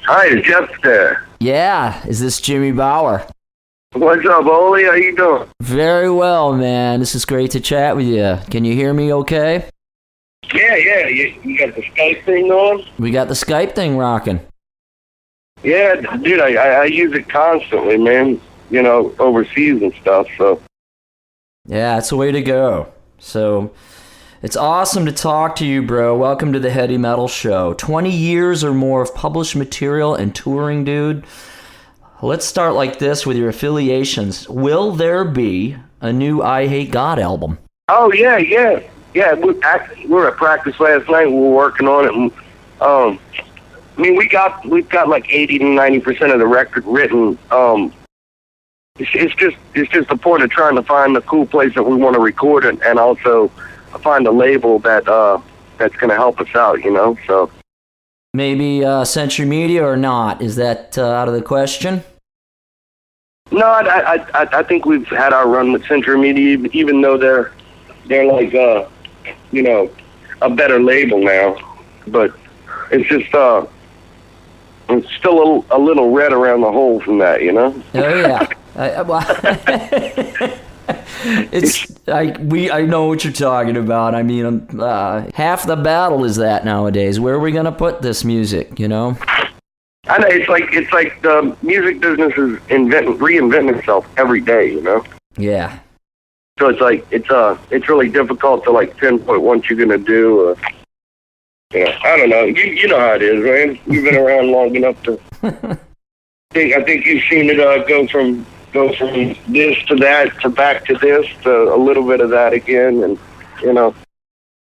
Hi, is Jeff there? Yeah, is this JimmyBower? What's up, Oli? How you doing? Very well, man. This is great to chat with you. Can you hear me okay? Yeah. You got the Skype thing on? We got the Skype thing rocking. Yeah, dude, I use it constantly, man. You know, overseas and stuff, so. Yeah, it's the way to go. So, it's awesome to talk to you, bro. Welcome to the Heady Metal Show. 20 years or more of published material and touring, dude. Let's start like this with your affiliations. Will there be a new I Hate God album? Oh, yeah. Yeah, we were at practice last night. We were working on it. And, I mean, we've got like 80 to 90% of the record written. It's just the point of trying to find a cool place that we want to record it, and also find a label that's going to help us out, you know. So maybe Century Media or not? Is that out of the question? No, I think we've had our run with Century Media, even though they're like you know, a better label now. But it's just it's still a little red around the hole from that, you know. Oh yeah. I know what you're talking about. I mean, half the battle is that nowadays. Where are we gonna put this music? You know. I know it's like the music business is reinventing itself every day. You know. Yeah. So it's like it's really difficult to like pinpoint what you're gonna do. You know, I don't know. You know how it is, man. You've been around long enough to. I think you've seen it go from this to that to back to this to a little bit of that again, and you know.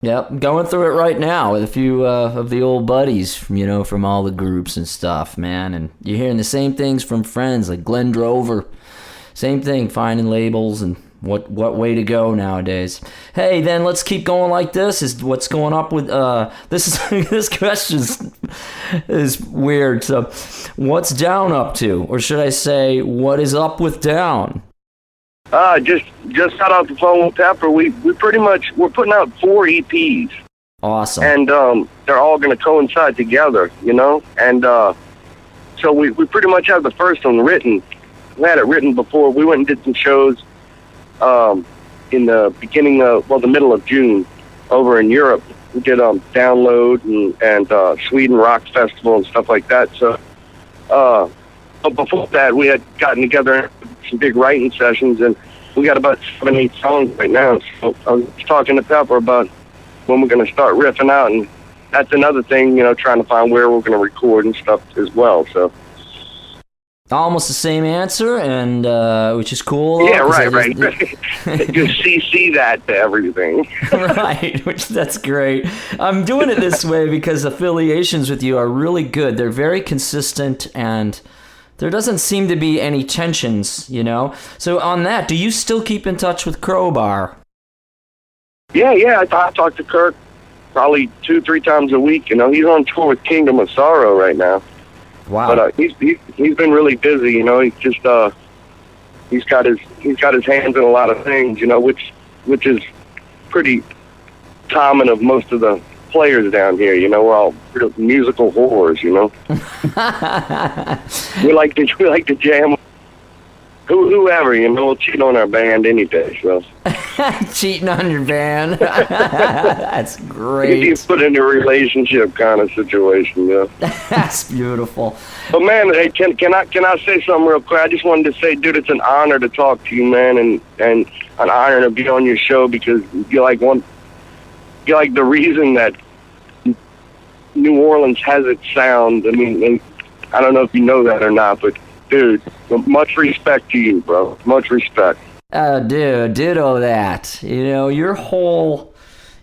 Yep, going through it right now with a few of the old buddies, from all the groups and stuff, man. And you're hearing the same things from friends like Glenn Drover. Same thing, finding labels and what way to go nowadays. Hey, then let's keep going like this. Is what's going up with this question is weird. So, what's Down up to, or should I say, what is up with Down? Just got off the phone with Pepper. We're putting out 4 EPs. Awesome. And they're all going to coincide together, you know. And so we pretty much have the first one written. We had it written before. We went and did some shows in the the middle of June over in Europe. We did Download and Sweden Rock Festival and stuff like that. So, but before that, we had gotten together some big writing sessions, and we got about 7-8 songs right now. So I was talking to Pepper about when we're going to start riffing out, and that's another thing, trying to find where we're going to record and stuff as well. So almost the same answer, and which is cool. Yeah, right. Just CC that to everything. Right, that's great. I'm doing it this way because affiliations with you are really good. They're very consistent, and there doesn't seem to be any tensions, So on that, do you still keep in touch with Crowbar? Yeah. I talk to Kirk probably 2-3 times a week. He's on tour with Kingdom of Sorrow right now. Wow. But he's been really busy. He's just he's got his hands in a lot of things. Which is pretty common of most of the players down here. We're all musical whores. we like to jam. Whoever, we'll cheat on our band any day. So cheating on your band, that's great. You put in a relationship kind of situation, That's beautiful. But man, hey, can I say something real quick? I just wanted to say, dude, it's an honor to talk to you, man, and an honor to be on your show because you're like the reason that New Orleans has its sound. I mean, I don't know if you know that or not, but dude, much respect to you, bro. Much respect. Dude, ditto that. Your whole,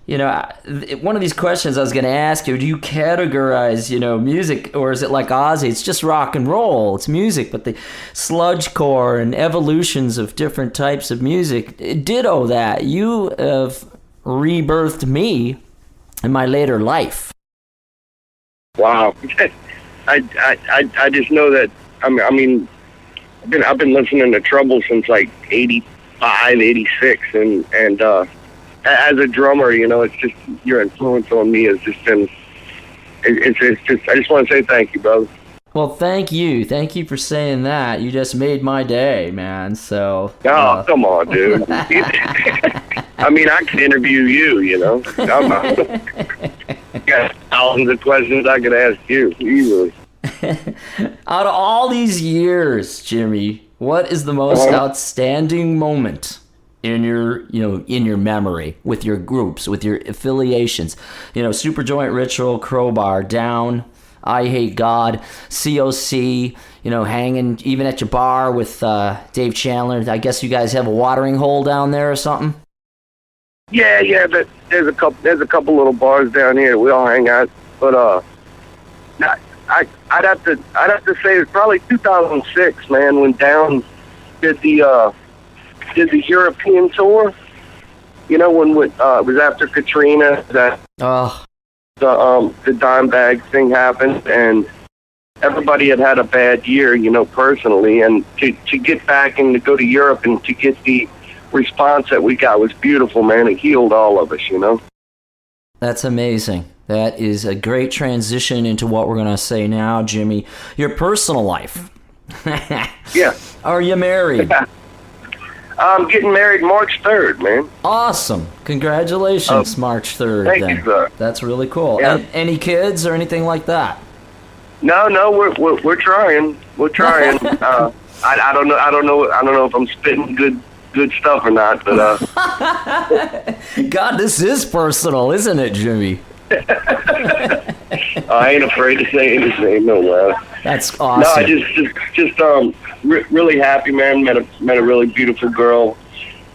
one of these questions I was going to ask you, do you categorize, music, or is it like Ozzy? It's just rock and roll. It's music, but the sludgecore and evolutions of different types of music, ditto that. You have rebirthed me in my later life. Wow. I just know that. I mean, I've been listening to Trouble since like 85, 86, and as a drummer, it's just your influence on me has just been. It's just. I just want to say thank you, brother. Well, thank you. Thank you for saying that. You just made my day, man. So. Oh, come on, dude. I mean, I could interview you, you know. I got thousands of questions I could ask you easily. Out of all these years, Jimmy, what is the most outstanding moment in your, in your memory with your groups, with your affiliations? Superjoint Ritual, Crowbar, Down, I Hate God, COC, hanging even at your bar with Dave Chandler. I guess you guys have a watering hole down there or something? Yeah, but there's a couple little bars down here we all hang out. But I'd have to say it's probably 2006, man, when Down did the European tour. When it was after Katrina that the dime bag thing happened, and everybody had a bad year, personally, and to get back and to go to Europe and to get the response that we got was beautiful, man. It healed all of us, That's amazing. That is a great transition into what we're going to say now, Jimmy. Your personal life. Yeah. Are you married? I'm getting married March 3rd, man. Awesome. Congratulations, March 3rd. Thank you, sir. That's really cool. Yeah. Any kids or anything like that? No, we're trying. We're trying. I don't know if I'm spitting good stuff or not, but God, this is personal, isn't it, Jimmy? I ain't afraid to say anything. No, that's awesome. No, I just really happy, man. Met a really beautiful girl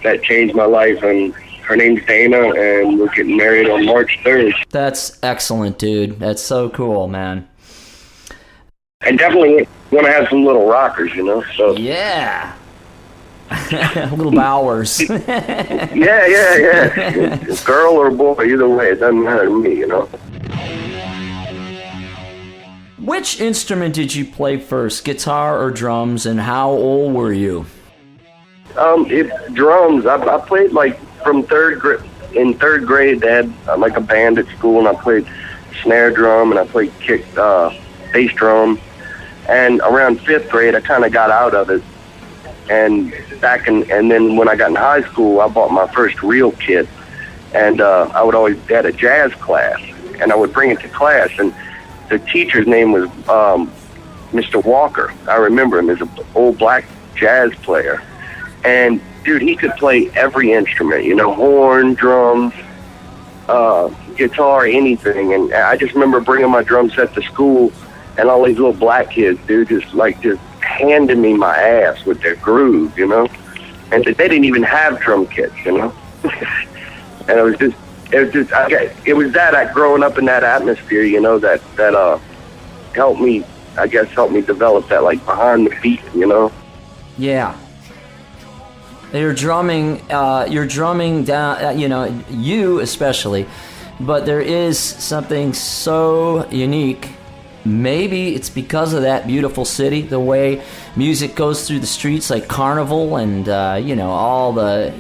that changed my life, and her name's Dana, and we're getting married on March 3rd. That's excellent, dude. That's so cool, man. And definitely want to have some little rockers, So yeah. Little Bowers. yeah. Girl or boy, either way, it doesn't matter to me, Which instrument did you play first, guitar or drums, and how old were you? It's drums. I played from third grade. In third grade, they had a band at school, and I played snare drum and I played bass drum. And around fifth grade, I kind of got out of it. And then when I got in high school, I bought my first real kit, and I would always had a jazz class, and I would bring it to class, and the teacher's name was Mr. Walker. I remember him as an old black jazz player, and dude, he could play every instrument, horn, drums, guitar, anything. And I just remember bringing my drum set to school, and all these little black kids, dude, just handing me my ass with their groove, and they didn't even have drum kits, and it was that growing up in that atmosphere, that helped me develop that behind the beat, Yeah. You're drumming down, you especially, but there is something so unique. Maybe it's because of that beautiful city, the way music goes through the streets like Carnival, and all the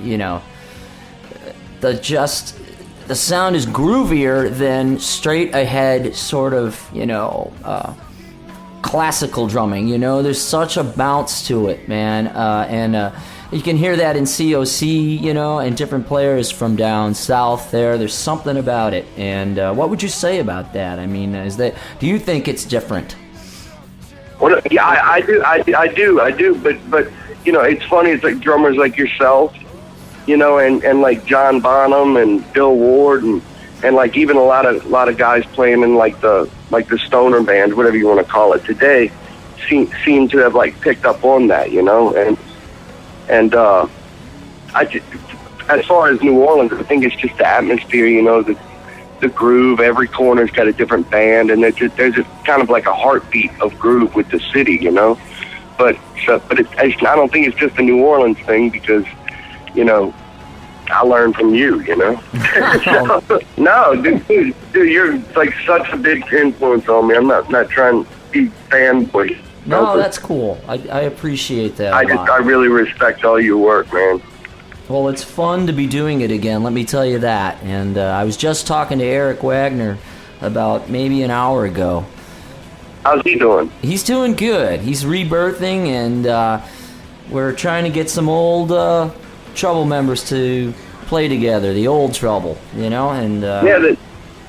the sound is groovier than straight ahead sort of classical drumming. There's such a bounce to it, man, and you can hear that in COC, and different players from down south there. There's something about it. And what would you say about that? I mean, do you think it's different? Well, yeah, I do. But it's funny. It's like drummers like yourself, and like John Bonham and Bill Ward, and even a lot of guys playing in the stoner bands, whatever you want to call it today, seem to have picked up on that, And as far as New Orleans, I think it's just the atmosphere, the groove. Every corner's got a different band, and there's just kind of a heartbeat of groove with the city, But I don't think it's just a New Orleans thing, because, I learned from you, No, dude, you're such a big influence on me. I'm not trying to be fanboy. No, that's cool. I appreciate that. I really respect all your work, man. Well, it's fun to be doing it again, let me tell you that. And I was just talking to Eric Wagner about maybe an hour ago. How's he doing? He's doing good. He's rebirthing, and we're trying to get some old Trouble members to play together. The old Trouble, you know, and yeah,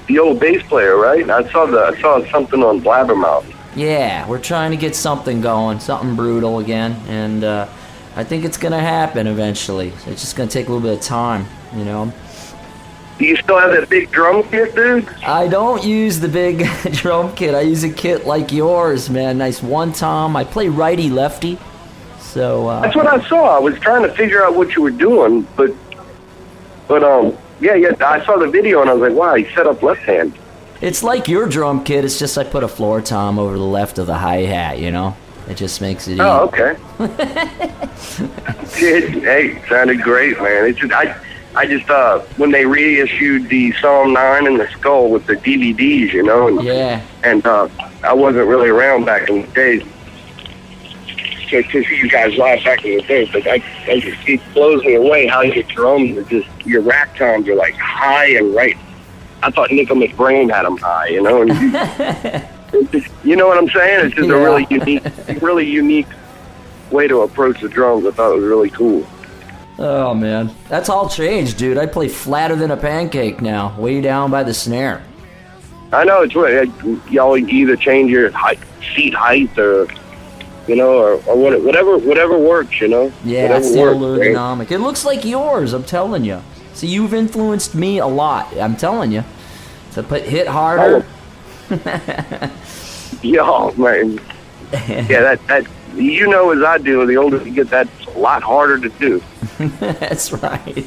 the old bass player, right? I saw something on Blabbermouth. Yeah, we're trying to get something going, something brutal again, and I think it's gonna happen eventually. It's just gonna take a little bit of time, you know. Do you still have that big drum kit, dude? I don't use the big drum kit. I use a kit like yours, man. Nice one tom. I play righty lefty, so. That's what I saw. I was trying to figure out what you were doing, but yeah. I saw the video and I was like, wow, he set up left hand. It's like your drum kit. It's just I put a floor tom over the left of the hi hat. You know, it just makes it easy. Oh, okay. Hey, sounded great, man. It's just I just when they reissued the Psalm 9 and the Skull with the DVDs, you know, and yeah, and I wasn't really around back in the days to see you guys live back in the day, but it blows me away how your drums are just, your rack toms are like high and right. I thought Nickel McBrain had them high, you know, and you know what I'm saying? It's just a really unique way to approach the drums. I thought it was really cool. Oh, man. That's all changed, dude. I play flatter than a pancake now, way down by the snare. I know, it's right. Y'all either change your seat height or, you know, or whatever works, you know? Yeah, whatever it's still works, ergonomic. right? It looks like yours, I'm telling you. See, you've influenced me a lot, I'm telling you. To hit harder. Yeah, man. Yeah, that you know as I do, the older you get, that's a lot harder to do. That's right.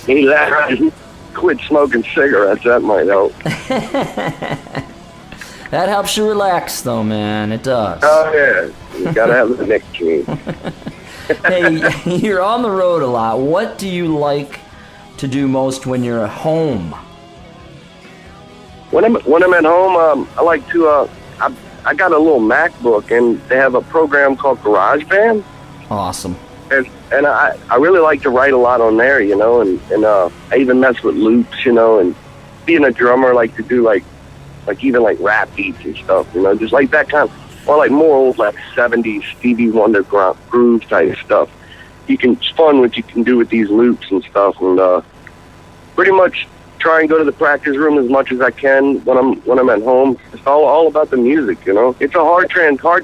He quit smoking cigarettes, that might help. That helps you relax, though, man. It does. Oh, yeah. You gotta have the nicotine. Hey, you're on the road a lot. What do you like to do most when you're at home? When I'm at home, I like to. I got a little MacBook, and they have a program called GarageBand. Awesome. And I really like to write a lot on there, you know, and I even mess with loops, you know, and being a drummer, I like to do like even like rap beats and stuff, you know, just like that kind of, or like more old like 70s Stevie Wonder groove type stuff. It's fun what you can do with these loops and stuff, and pretty much try and go to the practice room as much as I can when I'm at home. It's all about the music, you know. It's a hard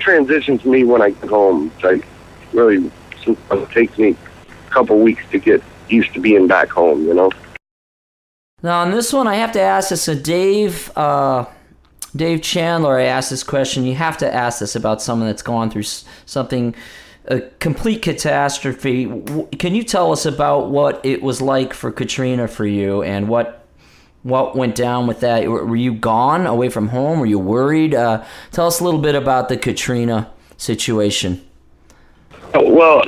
transition to me when I get home. It's like really, it takes me a couple weeks to get used to being back home, you know. Now on this one, I have to ask this. So Dave Chandler, I asked this question. You have to ask this about someone that's gone through something, a complete catastrophe. Can you tell us about what it was like for Katrina for you, and what went down with that? Were you gone away from home? Were you worried? Tell us a little bit about the Katrina situation. Well,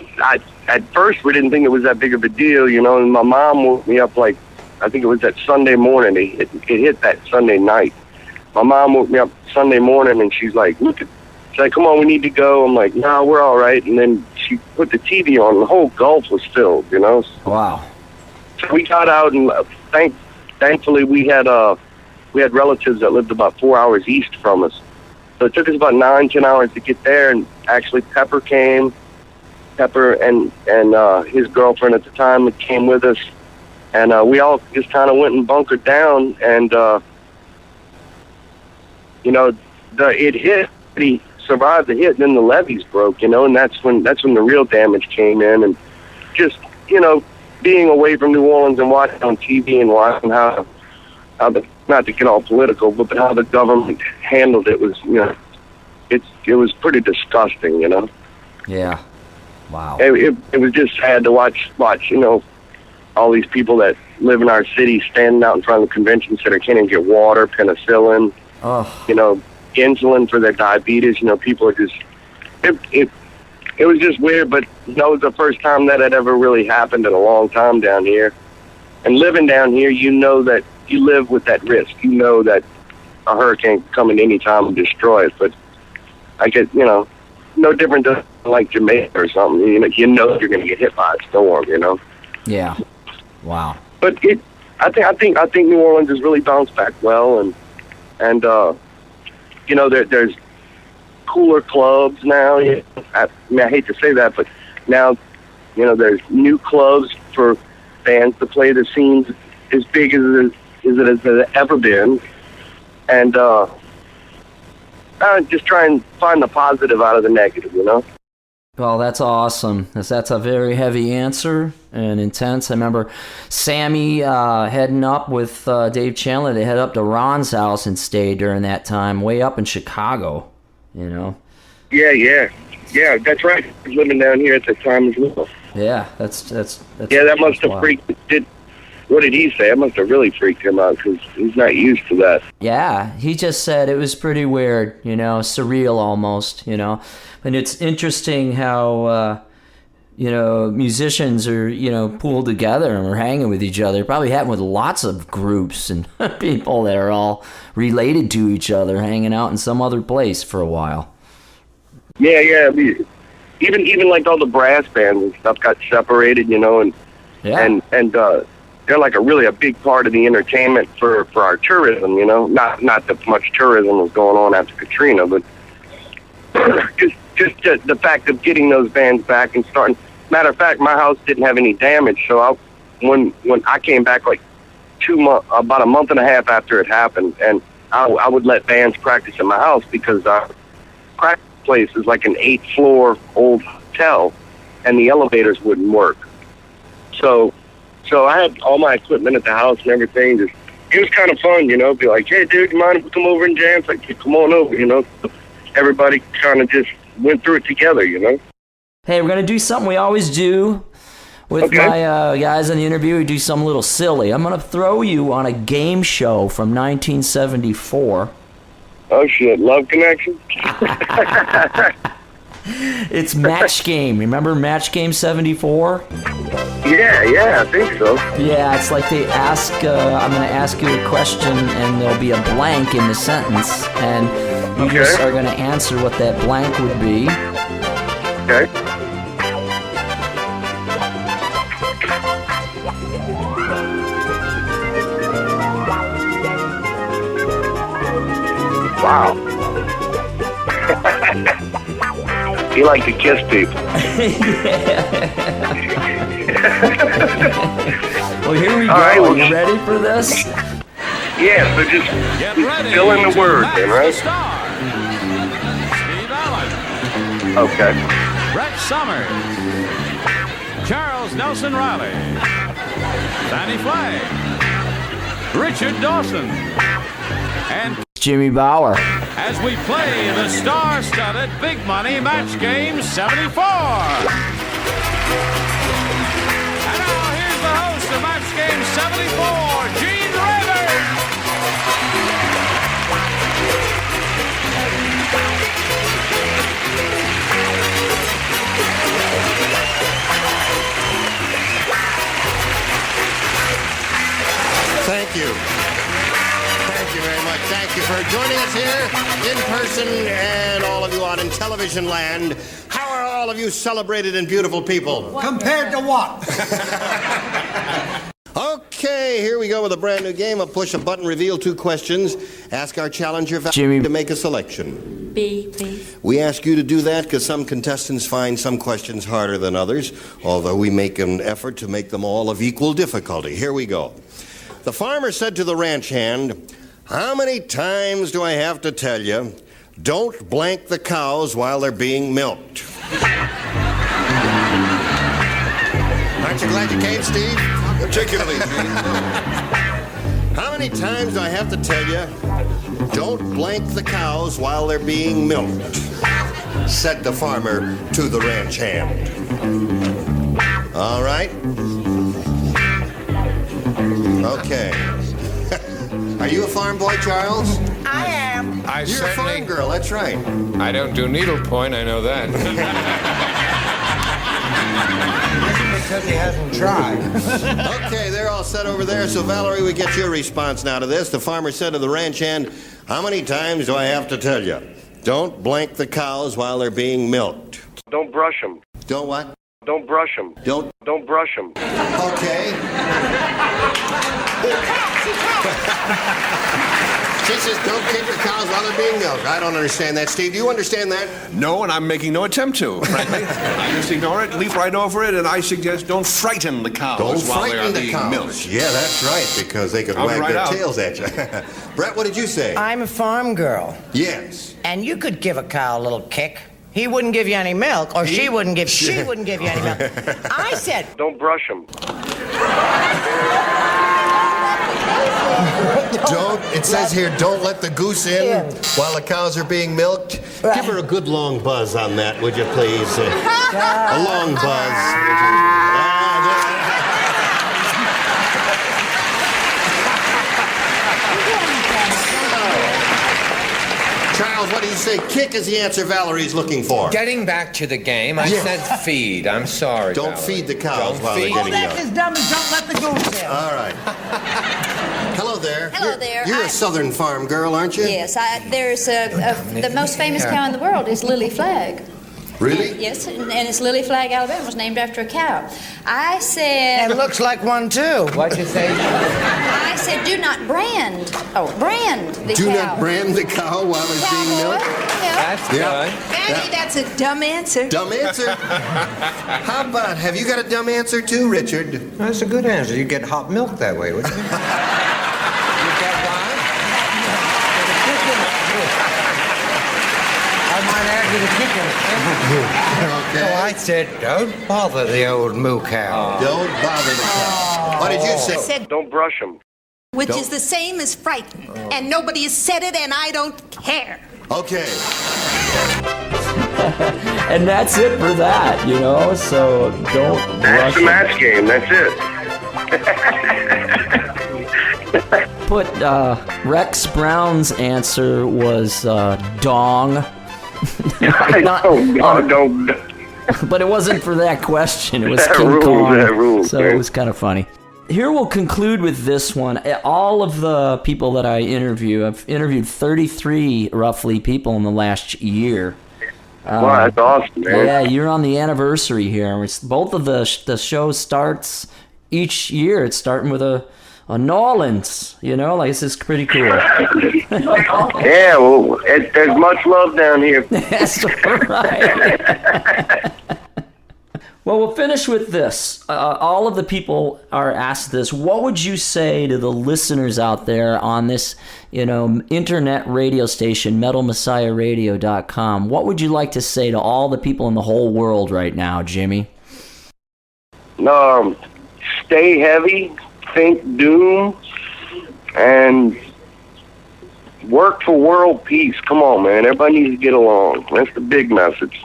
at first we didn't think it was that big of a deal, you know, and my mom woke me up like, I think it was that Sunday morning. It hit that Sunday night. My mom woke me up Sunday morning, and she's like, she's like, come on, we need to go. I'm like, no, we're all right. And then she put the TV on, and the whole Gulf was filled, you know. Wow. So we got out, and thankfully we had relatives that lived about 4 hours east from us. So it took us about 9-10 hours to get there, and actually Pepper and his girlfriend at the time came with us, and we all just kind of went and bunkered down, and you know, it hit. He survived the hit, and then the levees broke, you know, and that's when the real damage came in, and just, you know, being away from New Orleans and watching on TV and watching how the, not to get all political, but how the government handled it was, you know, it was pretty disgusting, you know. Yeah. Wow. It was just sad to watch, you know, all these people that live in our city standing out in front of the convention center, can't even get water, penicillin, you know, insulin for their diabetes. You know, people are just, it was just weird, but you know, it was the first time that had ever really happened in a long time down here. And living down here, you know that you live with that risk. You know that a hurricane can come at any time and destroy it. But I get, you know, no different than like Jamaica or something. You know you're going to get hit by a storm, you know. Yeah. Wow. But I think New Orleans has really bounced back well, and you know, there's cooler clubs now. I mean, I hate to say that, but now, you know, there's new clubs for bands to play the scenes as big as it has ever been. And just try and find the positive out of the negative, you know? Well, that's awesome. That's a very heavy answer and intense. I remember Sammy heading up with Dave Chandler. They head up to Ron's house and stayed during that time, way up in Chicago, you know? Yeah, that's right. I was living down here at the time as well. Yeah, that's yeah, that must have freaked. What did he say? It must have really freaked him out because he's not used to that. Yeah, he just said it was pretty weird, you know, surreal almost, you know. And it's interesting how, you know, musicians are, you know, pooled together and are hanging with each other. Probably happened with lots of groups and people that are all related to each other, hanging out in some other place for a while. Yeah. Even like all the brass bands and stuff got separated, you know, and they're like a big part of the entertainment for our tourism, you know. Not that much tourism was going on after Katrina, but just the fact of getting those bands back and starting. Matter of fact, my house didn't have any damage, so when I came back like about a month and a half after it happened, and I would let bands practice in my house because our practice place is like an 8th-floor old hotel, and the elevators wouldn't work. So I had all my equipment at the house and everything. It was kind of fun, you know. Be like, hey, dude, you mind if we come over and jam? It's like, yeah, come on over, you know. Everybody kind of just went through it together, you know. Hey, we're going to do something we always do with my guys in the interview. We do something a little silly. I'm going to throw you on a game show from 1974. Oh, shit. Love Connection? It's Match Game. Remember Match Game 74? Yeah, I think so. Yeah, it's like they ask, I'm going to ask you a question, and there'll be a blank in the sentence, and you just are going to answer what that blank would be. Okay. Wow. You like to kiss people. Well, here we go. Right, Are you ready for this? Yeah, so just fill in the word then, right? Steve Allen. Okay. Rex Summers. Charles Nelson Riley. Danny Flagg. Richard Dawson. And JimmyBower. as we play the star-studded Big Money Match Game 74. And now here's the host of Match Game 74, Gene Rivers. Thank you. Thank you very much. Thank you for joining us here in person and all of you out in television land. How are all of you celebrated and beautiful people? Compared to what? Okay, here we go with a brand new game of push a button, reveal 2 questions. Ask our challenger Jimmy to make a selection. B, please. We ask you to do that because some contestants find some questions harder than others, although we make an effort to make them all of equal difficulty. Here we go. The farmer said to the ranch hand, "How many times do I have to tell you, don't blank the cows while they're being milked?" Aren't you glad you came, Steve? Particularly. How many times do I have to tell you, don't blank the cows while they're being milked? Said the farmer to the ranch hand. All right. Okay. Are you a farm boy, Charles? I am. You're a farm girl, that's right. I don't do needlepoint, I know that. Because he hasn't tried. Okay, they're all set over there. So, Valerie, we get your response now to this. The farmer said to the ranch hand, "How many times do I have to tell you? Don't blank the cows while they're being milked." Don't brush them. Don't what? Don't brush them. Don't. Don't brush them. Okay. She says don't kick the cows while they're being milked. I don't understand that, Steve. Do you understand that? No, and I'm making no attempt to, frankly. I just ignore it, leap right over it, and I suggest don't frighten the cows Don't while they frighten are the being cows. milked. Yeah, that's right, because they could I'll be wag right their out. tails at you. Brett, what did you say? I'm a farm girl, Yes. and you could give a cow a little kick. He wouldn't give you any milk, or she wouldn't give you any milk. I said, Don't brush them. It says here, don't let the goose in while the cows are being milked. Give her a good long buzz on that, would you please? A long buzz. Charles, what do you say? Kick is the answer Valerie's looking for. Getting back to the game, I said feed. I'm sorry, Don't Valerie. feed the cows Don't while feed. they're oh, getting that's milked. as dumb as don't let the goose in. All right. Hello there. Hello there. You're a southern farm girl, aren't you? Yes, there's the most famous cow in the world is Lily Flag. Really? Yes, and it's Lily Flag, Alabama. It was named after a cow. I It said, looks like one, too. What'd you say? do not brand. Oh, brand the Do cow. not brand the cow while it's being Cowboy. milked? Yeah. That's Yeah. good. Daddy, that's a dumb answer. Dumb answer? How about, have you got a dumb answer too, Richard? That's a good answer. You get hot milk that way, wouldn't you? You get why? I might add you the chicken. Okay. So I said, don't bother the old moo cow. Don't bother the cow. What did you say? said, Don't brush them. which Don't- is the same as frightened. And nobody has said it, and I don't care. Okay. And that's it for that, you know. So don't That's rush the it. match game. That's it. Put Rex Brown's answer was dong. Don't. But it wasn't for that question. It was That King rules, Kong. that rules, so man. it was kind of funny. Here we'll conclude with this one. All of the people that I interview, I've interviewed 33 roughly people in the last year. Wow, that's awesome, man. Yeah, you're on the anniversary here. Both of the show starts each year. It's starting with a Nolans, you know, like this is pretty cool. Yeah, well, there's much love down here. That's right. Well, we'll finish with this. All of the people are asked this. What would you say to the listeners out there on this, you know, internet radio station, MetalMessiahRadio.com? What would you like to say to all the people in the whole world right now, Jimmy? Stay heavy, think doom, and work for world peace. Come on, man. Everybody needs to get along. That's the big message.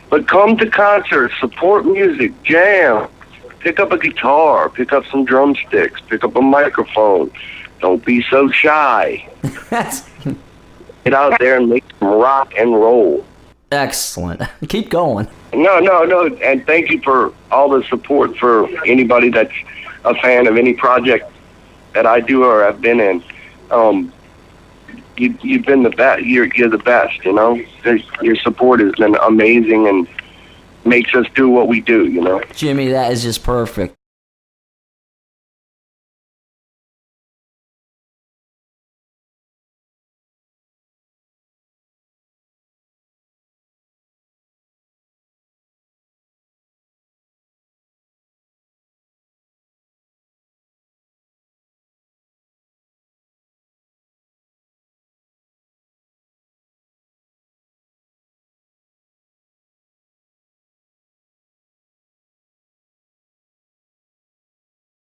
But come to concerts, support music, jam, pick up a guitar, pick up some drumsticks, pick up a microphone. Don't be so shy. Get out there and make some rock and roll. Excellent. Keep going. No. And thank you for all the support for anybody that's a fan of any project that I do or have been in. You've been the best. You're the best, you know. Your support has been amazing and makes us do what we do, you know. Jimmy, that is just perfect.